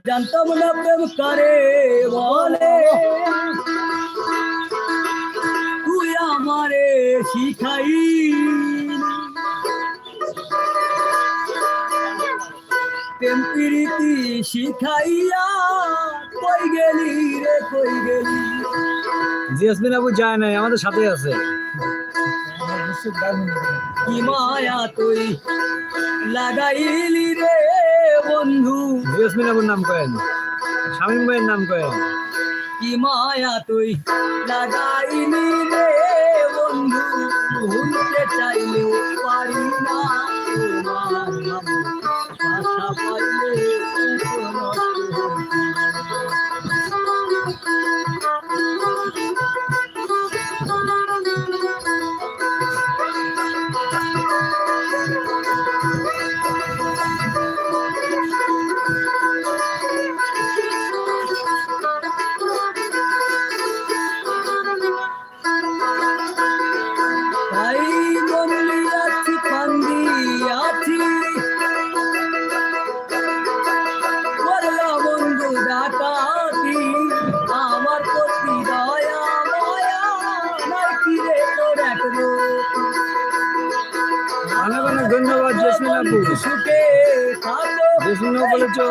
জানতাম না প্রেম কারে বলে, তুই আমারে শিখাই প্রেম প্রীতি শিখাইয়া কই গেলি রে কই গেলি। জেসমিন আপু যায় নাই, আমাদের সাথে আছে। কি মায়া তুই লাগাইলি রে বন্ধু, জেসমিন আপুর নাম কয়েন, শামীম ভাইয়ের নাম কয়েন। কি মায়া তুই লাগাইলি রে বন্ধু, ভুলতে চাইলেও পারি না তোমার নাম, আশা পাইলে তাই বললি আছি কান্দি আছি, করলা বন্ধু ডাকাতি, আমার প্রতি দয়া মায়া নাই কি রে তোর একরো। অনেক অনেক ধন্যবাদ জেসমিন আপু। সুখে থাকো জেসমিন আপু বলেছো